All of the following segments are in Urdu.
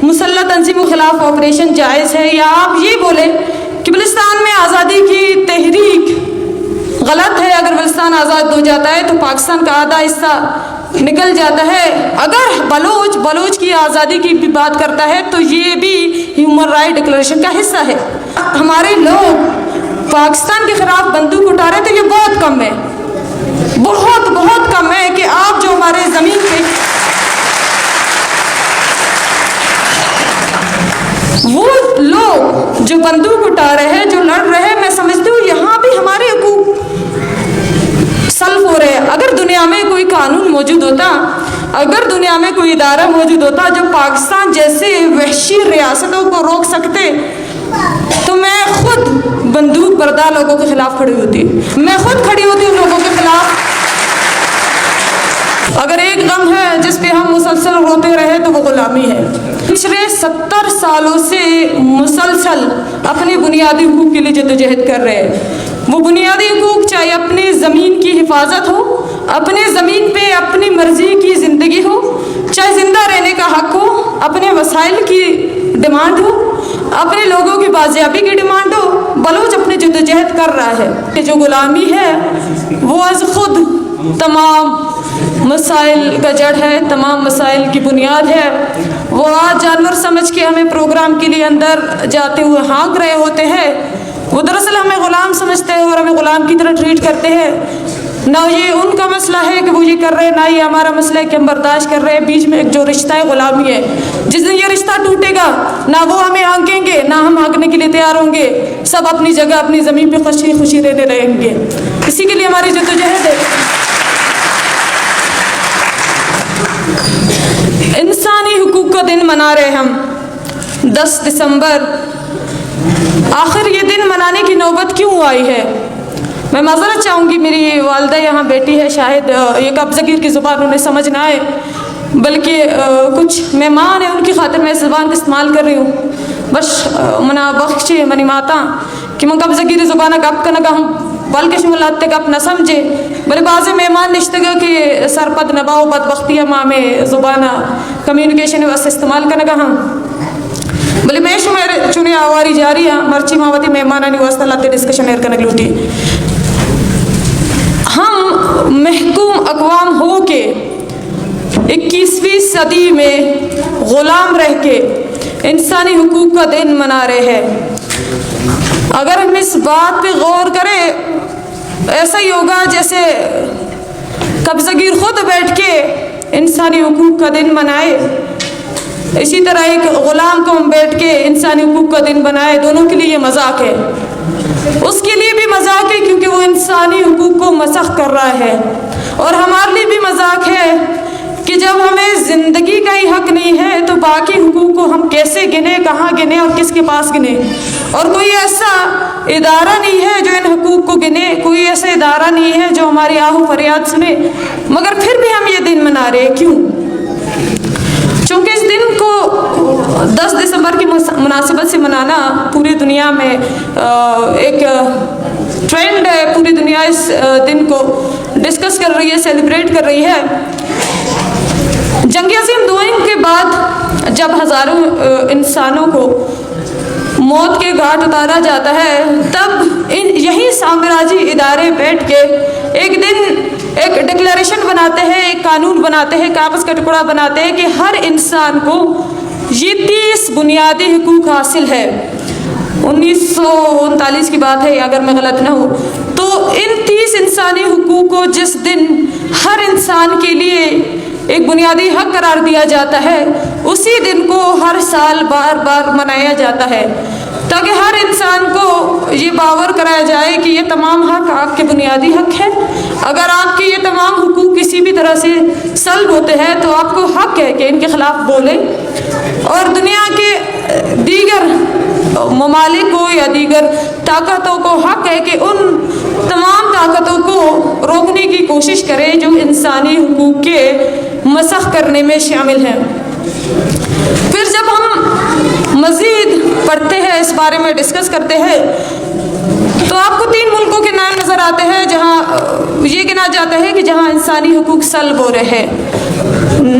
مسلح تنظیموں کے خلاف آپریشن جائز ہے، یا آپ یہ بولیں کہ بلوچستان میں آزادی کی تحریک غلط ہے، اگر بلوچستان آزاد ہو جاتا ہے تو پاکستان کا آدھا حصہ نکل جاتا ہے، اگر بلوچ کی آزادی کی بھی بات کرتا ہے تو یہ بھی ہیومن رائٹ ڈکلیریشن کا حصہ ہے۔ ہمارے لوگ پاکستان کے خلاف بندوق اٹھا رہے ہیں تو یہ بہت کم ہے، بہت کم ہے کہ آپ جو ہمارے زمین پہ وہ لوگ جو بندوق اٹھا رہے ہیں، جو لڑ رہے ہیں، میں سمجھتی ہوں یہاں بھی ہمارے حقوق سلب ہو رہے ہیں۔ اگر دنیا میں کوئی قانون موجود ہوتا، اگر دنیا میں کوئی ادارہ موجود ہوتا جو پاکستان جیسے وحشی ریاستوں کو روک سکتے تو میں خود بندوق بردار لوگوں کے خلاف کھڑی ہوتی، میں خود کھڑی ہوتی ان لوگوں کے خلاف۔ اگر ایک غم ہے جس پہ ہم مسلسل روتے رہے تو وہ غلامی ہے۔ پچھلے 70 سالوں سے مسلسل اپنے بنیادی حقوق کے لیے جدوجہد کر رہے ہیں۔ وہ بنیادی حقوق چاہے اپنی زمین کی حفاظت ہو، اپنے زمین پہ اپنی مرضی کی زندگی ہو، چاہے زندہ رہنے کا حق ہو، اپنے وسائل کی ڈیمانڈ ہو، اپنے لوگوں کی بازیابی کی ڈیمانڈ ہو، بلوچ اپنے جدوجہد کر رہا ہے کہ جو غلامی ہے وہ از خود تمام مسائل کا جڑ ہے، تمام مسائل کی بنیاد ہے۔ وہ آج جانور سمجھ کے ہمیں پروگرام کے لیے اندر جاتے ہوئے ہانک رہے ہوتے ہیں، وہ دراصل ہمیں غلام سمجھتے ہیں اور ہمیں غلام کی طرح ٹریٹ کرتے ہیں۔ نہ یہ ان کا مسئلہ ہے کہ وہ یہ کر رہے ہیں، نہ یہ ہمارا مسئلہ ہے کہ ہم برداشت کر رہے ہیں۔ بیچ میں ایک جو رشتہ ہے غلامی ہے، جس دن یہ رشتہ ٹوٹے گا نہ وہ ہمیں ہانکیں گے نہ ہم ہانکنے کے لیے تیار ہوں گے، سب اپنی جگہ اپنی زمین پہ خوشی خوشی رہتے رہیں گے۔ اسی کے لیے ہماری جدوجہد ہے۔ انسانی حقوق کا دن منا رہے ہم 10 دسمبر، آخر یہ دن منانے کی نوبت کیوں آئی ہے؟ میں معذرت چاہوں گی، میری والدہ یہاں بیٹی ہے، شاید یہ قبضہ گیر کی زبان انہیں سمجھ نہ آئے، بلکہ کچھ مہمان ہیں ان کی خاطر میں اس زبان کا استعمال کر رہی ہوں۔ بس منا بخشے منی ماتا کہ من قبضہ گیر زبانہ گپ کنگا ہم بلکہ شمولات گپ نہ سمجھے، بلے بعض مہمان نشتگا کہ سرپد نباؤ بدبختیہ ماں میں زبانہ کمیونیکیشن واسطے استعمال کنگا ہم بلے میں شمیر چنے آواری جاری ہیں مرچی ماوتی مہمانانی واسطہ لاتے ڈسکشن ایر کنگ لوٹی۔ ہم محکوم اقوام ہو کے 21ویں صدی میں غلام رہ کے انسانی حقوق کا دن منا رہے ہیں۔ اگر ہم اس بات پہ غور کریں، ایسا ہی ہوگا جیسے قبضہ گیر خود بیٹھ کے انسانی حقوق کا دن منائے، اسی طرح ایک غلام کو ہم بیٹھ کے انسانی حقوق کا دن بنائے، دونوں کے لیے یہ مذاق ہے۔ اس کے لیے بھی مذاق ہے کیونکہ وہ انسانی حقوق کو مسخ کر رہا ہے، اور ہمارے لیے بھی مذاق ہے کہ جب ہمیں زندگی کا ہی حق نہیں ہے تو باقی حقوق کو ہم کیسے گنے، کہاں گنے اور کس کے پاس گنے؟ اور کوئی ایسا ادارہ نہیں ہے جو ان حقوق کو گنے، کوئی ایسا ادارہ نہیں ہے جو ہماری آہ و فریاد سنے، مگر پھر بھی ہم یہ دن منا رہے ہیں۔ کیوں؟ چونکہ اس دن کو 10 دسمبر کی مناسبت سے منانا پوری دنیا میں ایک ٹرینڈ ہے، پوری دنیا اس دن کو ڈسکس کر رہی ہے، سیلیبریٹ کر رہی ہے۔ جنگ عظیم دوئم کے بعد جب ہزاروں انسانوں کو موت کے گھاٹ اتارا جاتا ہے، تب یہی سامراجی ادارے بیٹھ کے ایک دن ایک ڈکلیریشن بناتے ہیں، ایک قانون بناتے ہیں، کاغذ کا ٹکڑا بناتے ہیں کہ ہر انسان کو یہ 30 بنیادی حقوق حاصل ہے۔ 1939 کی بات ہے اگر میں غلط نہ ہوں، تو ان 30 انسانی حقوق کو جس دن ہر انسان کے لیے ایک بنیادی حق قرار دیا جاتا ہے، اسی دن کو ہر سال بار بار منایا جاتا ہے تاکہ ہر انسان کو یہ باور کرایا جائے کہ یہ تمام حق آپ کے بنیادی حق ہے۔ اگر آپ کے یہ تمام حقوق کسی بھی طرح سے سلب ہوتے ہیں تو آپ کو حق ہے کہ ان کے خلاف بولیں، اور دنیا کے دیگر ممالک کو یا دیگر طاقتوں کو حق ہے کہ ان تمام طاقتوں کو روکنے کی کوشش کریں جو انسانی حقوق کے مسخ کرنے میں شامل ہیں۔ پھر جب ہم مزید پڑھتے ہیں، اس بارے میں ڈسکس کرتے ہیں، تو آپ کو 3 ملکوں کے نام نظر آتے ہیں جہاں یہ گنا جاتا ہے کہ جہاں انسانی حقوق سلب ہو رہے ہیں۔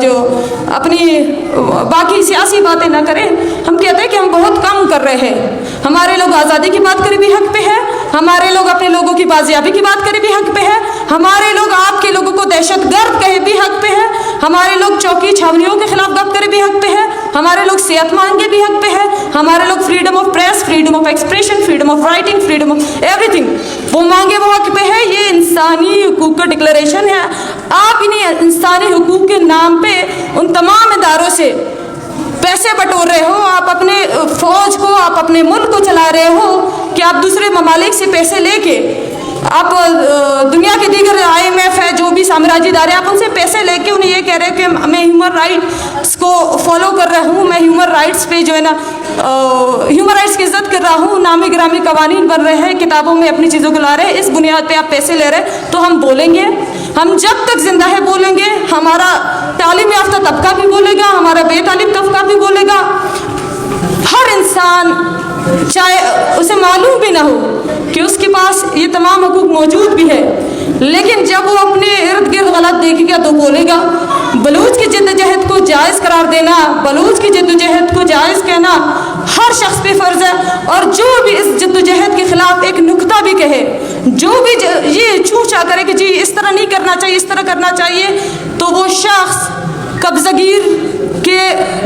جو اپنی باقی سیاسی باتیں نہ کریں. ہم کہتے ہیں کہ ہم بہت کم کر رہے ہیں. ہمارے لوگ آزادی کی بات کرے بھی حق پہ ہے, ہمارے لوگ اپنے لوگوں کی بازیابی کی بات کرے بھی حق پہ ہے, ہمارے لوگ آپ کے لوگوں کو دہشت گرد کہے بھی حق پہ ہے, ہمارے لوگ چوکی چھاونیوں کے خلاف بات کرے بھی حق پہ ہے, ہمارے لوگ صحت مانگے بھی حق پہ ہے, ہمارے لوگ freedom of press, freedom of expression, freedom of writing, freedom of every thing وہ مانگے وہ حق پہ ہے. یہ انسانی حقوق کا ڈکلریشن ہے. آپ انہیں انسانی حقوق کے نام پہ ان تمام اداروں سے پیسے بٹور رہے ہو, آپ اپنے فوج کو, آپ اپنے ملک کو چلا رہے ہو کہ آپ دوسرے ممالک سے پیسے لے کے آپ دنیا کے دیگر IMF ہے جو بھی سامراجی ادارے, آپ ان سے پیسے لے کے انہیں یہ کہہ رہے ہیں کہ میں ہیومن رائٹس کو فالو کر رہا ہوں, میں ہیومن رائٹس پہ جو ہے نا ہیومن رائٹس کی عزت کر رہا ہوں, نامی گرامی قوانین بن رہے ہیں, کتابوں میں اپنی چیزوں کو لا رہے ہیں. اس بنیاد پہ آپ پیسے لے رہے ہیں تو ہم بولیں گے, ہم جب تک زندہ ہے بولیں گے. ہمارا تعلیم یافتہ طبقہ بھی بولے گا, ہمارا بے تعلیم طبقہ بھی بولے گا. ہر انسان چاہے اسے معلوم بھی نہ ہو کہ اس کے پاس یہ تمام حقوق موجود بھی ہے, لیکن جب وہ اپنے ارد گرد غلط دیکھے گا تو بولے گا. بلوچ کی جدوجہد کو جائز قرار دینا, بلوچ کی جدوجہد کو جائز کہنا ہر شخص پہ فرض ہے. اور جو بھی اس جدوجہد کے خلاف ایک نکتہ بھی کہے, جو بھی یہ چھوچا کرے کہ جی اس طرح نہیں کرنا چاہیے, اس طرح کرنا چاہیے, تو وہ شخص قبضہ گیر کے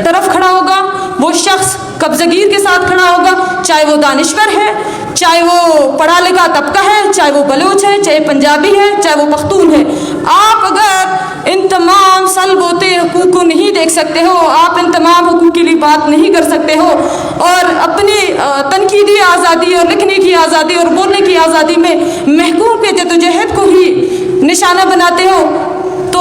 طرف کھڑا ہوگا, وہ شخص قبضہ گیر کے ساتھ کھڑا ہوگا, چاہے وہ دانشور ہے, چاہے وہ پڑھا لکھا طبقہ ہے, چاہے وہ بلوچ ہے, چاہے پنجابی ہے, چاہے وہ پختون ہے. آپ اگر ان تمام سلب ہوتے حقوق کو نہیں دیکھ سکتے ہو, آپ ان تمام حقوق کے لیے بات نہیں کر سکتے ہو, اور اپنی تنقیدی آزادی اور لکھنے کی آزادی اور بولنے کی آزادی میں محکوم کے جدوجہد کو ہی نشانہ بناتے ہو, تو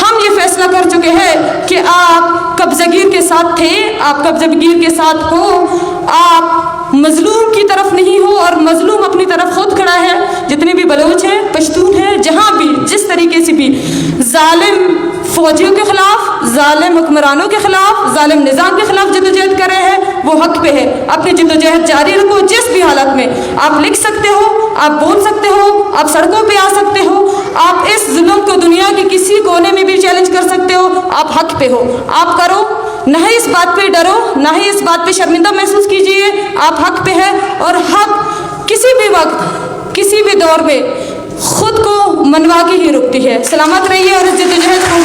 ہم یہ فیصلہ کر چکے ہیں کہ آپ قبضہ گیر کے ساتھ تھے, آپ قبضہ گیر کے ساتھ ہو, آپ مظلوم کی طرف نہیں ہو, اور مظلوم اپنی طرف خود کھڑا ہے. جتنے بھی بلوچ ہیں, پشتون ہیں, جہاں بھی جس طریقے سے بھی ظالم فوجیوں کے خلاف, ظالم حکمرانوں کے خلاف, ظالم نظام کے خلاف جدوجہد کر رہے ہیں, وہ حق پہ ہے. اپنی جدوجہد جاری رکھو, جس بھی حالت میں آپ لکھ سکتے ہو, آپ بول سکتے ہو, آپ سڑکوں پہ آ سکتے ہو, آپ اس ظلم کو دنیا کے کسی کونے میں بھی چیلنج کر سکتے ہو, آپ حق پہ ہو, آپ کرو. نہ ہی اس بات پہ ڈرو, نہ ہی اس بات پہ شرمندہ محسوس کیجیے, آپ حق پہ ہے. اور حق کسی بھی وقت, کسی بھی دور میں خود کو منوا کے ہی رکتی ہے. سلامت رہیے اور اس جدوجہد کو